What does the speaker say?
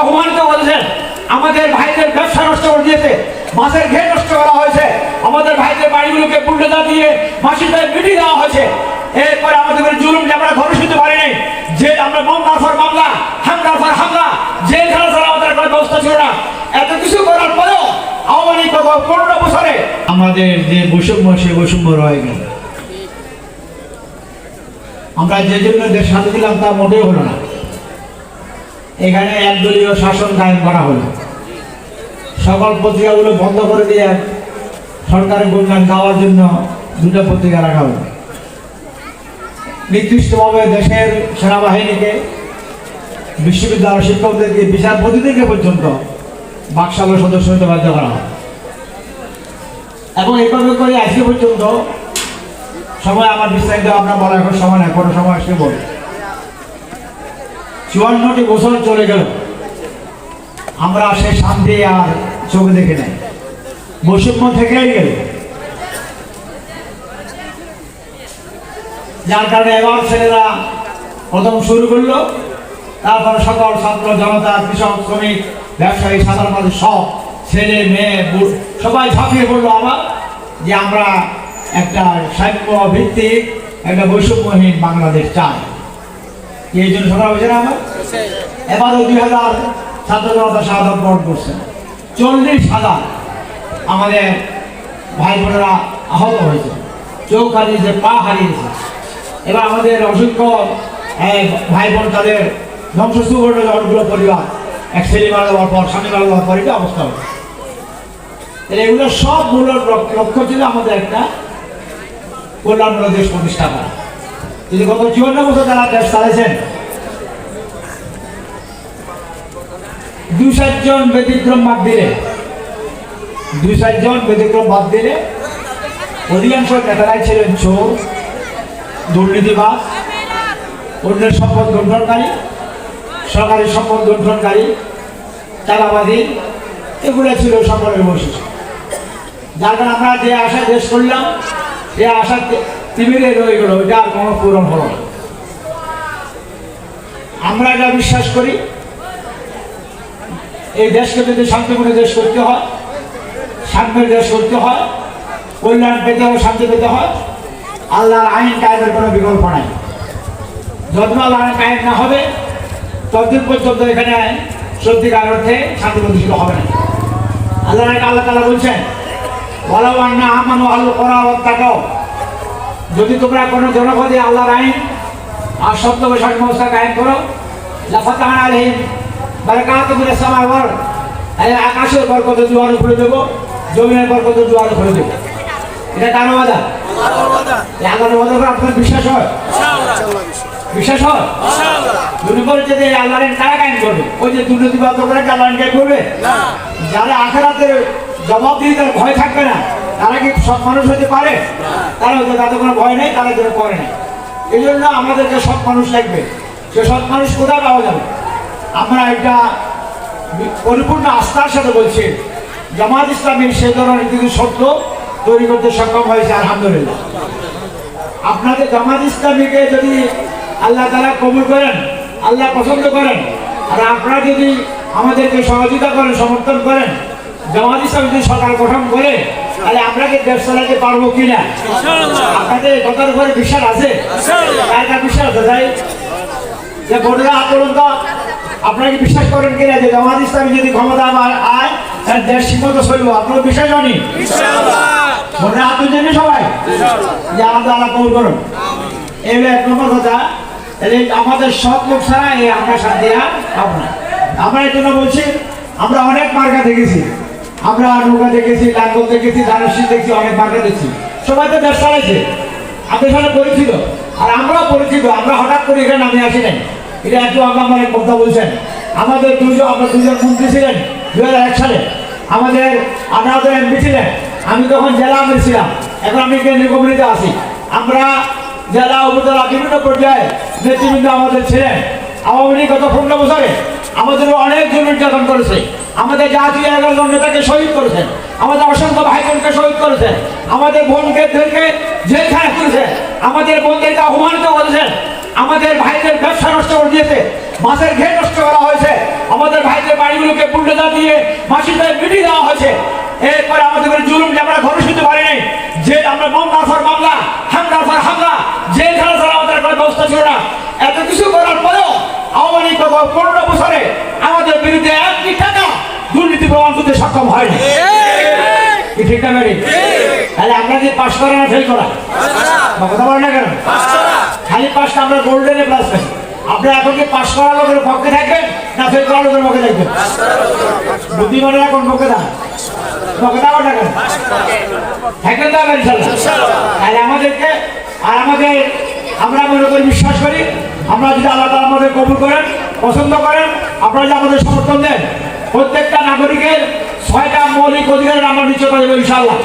অপমানিত করেছেন, আমাদের ভাইদের ব্যবসা নষ্ট করে দিয়েছে, মাছের ঘের নষ্ট করা হয়েছে, আমাদের ভাইদের বাড়িগুলোকে বুলডোজার দিয়ে মাসিদের মিটিয়ে দেওয়া হয়েছে। এরপরে আমাদের জুলুম যে আমরা ঘরে শুনতে পারিনি, যে আমরা মামলার পর মামলা, হামলার পর হামলা, জেলখানা ছাড়া আমাদের কোনো ব্যবস্থা ছিল না। এত কিছু করার পরেও আওয়ামী লীগ 15 বছরে আমাদের যে বৈষম্য, সে বৈষম্য রয়ে গেল। আমরা যে জন্য দেশ শান্তি দিলাম তা মোটেও হলো না। এখানে একদলীয় শাসন কায়েম করা হলো, সকল পত্রিকাগুলো বন্ধ করে দিয়ে সরকারের গুণগান গাওয়ার জন্য 2টা পত্রিকা রাখা হলো। নির্দিষ্টভাবে দেশের সেনাবাহিনীকে, বিশ্ববিদ্যালয় শিক্ষকদেরকে, বিচারপতিদেরকে পর্যন্ত বাকশালের সদস্য হতে বাধ্য করা হয়। এবং এইভাবে করে আজকে পর্যন্ত সময় আমার বিস্তারিত আপনার বলা এখন সময় নেই, কোনো সময় আসলে বলি। 54টি বছর চলে গেল, আমরা সে শান্তি আর চোখে দেখে নেই, বৈষম্য থেকেই গেল। যার কারণে এবার ছেলেরা প্রথম শুরু করলো, তারপরে সকল ছাত্র জনতা, কৃষক, শ্রমিক, ব্যবসায়ী, সাধারণ মানুষ সব ছেলে মেয়ে সবাই ঝাঁপিয়ে পড়লো আবার যে আমরা একটা সাম্য ভিত্তিক একটা বৈষম্যহীন বাংলাদেশ চাই। এই জন্য সকাল হয়েছে না আমার এবারও 2000 ছাত্র জনতা শাহাদাত বরণ করছেন, 40,000 আমাদের ভাই বোনেরা আহত হয়েছে, চোখ হারিয়েছে, পা হারিয়েছে। এবার আমাদের অসংখ্য ভাই বোন তাদের ধ্বংসস্তূপ অনেকগুলো পরিবার, এক ছেলে মারা যাওয়ার পর, স্বামী মারা যাওয়ার পর, এটা অবস্থা হয়েছে। এগুলো সব মূল লক্ষ্য ছিল আমাদের একটা কল্যাণমূলক দেশ প্রতিষ্ঠা করা। যদি গত 54 বছর তারা দেশ চালাইছেন, 2-4 জন ব্যতিক্রম বাদ দিলে, 2-4 জন ব্যতিক্রম বাদ দিলে অধিকাংশ নেতারাই ছিলেন চোর, দুর্নীতিবাজ, অন্যের সম্পদ লুণ্ঠনকারী, সরকারি সম্পদ লুণ্ঠনকারী, চাঁদাবাদী, এগুলো ছিল সকলের বৈশিষ্ট্য। যার কারণে আমরা যে আশা দেশ করলাম, সে আশা তিমিরে রয়ে গেল, এটা আর কোনো পূরণ হলো না। আমরা এটা বিশ্বাস করি, এই দেশকে যদি শান্তিপূর্ণ দেশ করতে হয়, সাম্যের দেশ করতে হয়, কল্যাণ পেতে হয়, শান্তি পেতে হয়, আল্লাহর আইন কায়েমের কোনো বিকল্প নাই। যতদিন আল্লাহর আইন কায়েম না হবে, ততদিন পর্যন্ত এখানে সত্যিকার অর্থে শান্তি প্রতিষ্ঠিত হবে না। আল্লাহ তাআলা বলছেন, ওয়ালাউ আন্না আমানু আল কুরআ ওয়াত্তাকাও, যদি তোমরা কোনো জনপদে আল্লাহর আইন আর সত্য বৈশাখ ব্যবস্থা কায়েম করো, লাফাতাহনা আলাইহিম বারাকাতুম মিনাস সামাই ওয়াল আরদ, আকাশের বরকত জোয়ার উপরে দেবো, জমিনের বরকত জোয়ার উপরে দেবো। এটা কার ওয়াদা? আল্লাহর ওয়াদা। এই আল্লাহর ওয়াদা করে আপনার বিশ্বাস হয়? ইনশাআল্লাহ বিশ্বাস হয়। ইনশাআল্লাহ দুনিয়ার যদি আল্লাহর আইন কারা কায়েম করবে? ওই যে দুর্নীতিবাদ করে আল্লাহর আইন কায়েম করবে না। যারা আখিরাতের জবাবদিহিতার ভয় থাকবে না, তারা কি সৎ মানুষ হতে পারে? তারা হয়তো তাদের কোনো ভয় নেই, তারা যেন করে নেই। এই জন্য আমাদেরকে সৎ মানুষ লাগবে। সে সৎ মানুষ কোথায় পাওয়া যাবে? আমরা একটা পরিপূর্ণ আস্থার সাথে বলছি, জামাত ইসলামী সে ধরনের কিছু শব্দ তৈরি করতে সক্ষম হয়েছে, আলহামদুলিল্লাহ। আপনাদের জামাত ইসলামীকে যদি আল্লাহ তাআলা কবুল করেন, আল্লাহ পছন্দ করেন, আর আপনারা যদি আমাদেরকে সহযোগিতা করেন, সমর্থন করেন, জামাত ইসলামী যদি সরকার গঠন করে, তাহলে আপনাকে দেশ চালাতে পারবো কিনা? আপনাদের কথার উপরে বিশ্বাস আছে? কার বিশ্বাস আছে? তাই যে বোর্ডেরা আন্দোলন, আপনারা কি বিশ্বাস করেন কিনা যে জামাত ইসলামী যদি ক্ষমতা আয়, দেশ ঠিকমতো চলবো? আপনার বিশ্বাস হয়নি? বোর্ডেরা আন্দোলন সবাই যে আল্লাহ কবুল করুন। এই 1 নম্বর কথা। তাহলে আমাদের সব লোক ছাড়া আমরা শান্তি আর পাবো না। আমরা এই জন্য বলছি, আমরা অনেক মার্কা দেখেছি, আমরা নৌকা দেখেছি, লাঙ্গল দেখেছি, ধানসি দেখছি, অনেক মার্কা দেখছি। সবাই তো দেশ চালাইছে, আমাদের সাথে পরিচিত, আর আমরাও পরিচিত। আমরা হঠাৎ করে এখানে নামে আসি নাই। এটা একটু আগে আমার কথা বলছেন। আমরা 2 জন মন্ত্রী ছিলেন 2001 সালে, আমাদের 18 এমপি ছিলেন। আমি তখন জেলা আমির ছিলাম, এখন আমি কেন্দ্রীয় কমিটিতে আছি। আমরা জেলা উপজেলা বিভিন্ন পর্যায়ে নেতৃবৃন্দ আমাদের ছিলেন। আওয়ামী লীগ গত 15 বছরে আমাদের অনেক জন নির্যাতন করেছে, আমাদের জাতীয় 11 জন নেতাকে শহীদ করেছেন, আমাদের অসংখ্য ভাই বোনকে শহীদ করেছেন, আমাদের বোনকে জেলখানা করেছেন, আমাদের বোনদেরকে অপমানিত করেছেন, আমাদের ভাইদের ব্যবসা নষ্ট করে দিয়েছে, মাছের ঘের নষ্ট করা হয়েছে, আমাদের ভাই আমাদের বাড়িগুলোকে বুলডোজার দিয়ে মাসিদের মিটিয়ে দেওয়া হয়েছে। এরপরে আমাদের উপরে জুলুম যে আমরা ঘরে শুনতে পারিনি, যে আমরা মামলার পর মামলা, হামলার পর হামলা, জেল খানা ছাড়া আমাদের কোনো ব্যবস্থা ছিল না। এত কিছু করার পরেও আওয়ামী লীগ 15 বছরে আমাদের বিরুদ্ধে 1 কোটি টাকা দুর্নীতি প্রমাণ করতে সক্ষম হয়নি। ঠিক না ম্যাডাম? তাহলে আমরা যে পাস করা না ফেল করা, কথা বলেন না কেন? খালি পাসটা আমরা গোল্ডেনে প্লাস পাই। আপনারা এখন কি পাস করা লোকের পক্ষে থাকবেন না ফেল করা লোকের পক্ষে থাকবেন? বুদ্ধিমানের এখন পক্ষে থাকেন, পক্ষে থাকবেন না কেন? থাকবেন তো আবার ইনশাল্লাহ। তাহলে আমাদেরকে আর আমাদের আমরা মনে করি, বিশ্বাস করি, আমরা যদি আল্লাহ তাআলা আমাদের কবুল করেন, পছন্দ করেন, আপনারা যদি আমাদের সমর্থন দেন, প্রত্যেকটা নাগরিকের 6টা মৌলিক অধিকারের আমরা নিশ্চয় পাবো ইনশাআল্লাহ।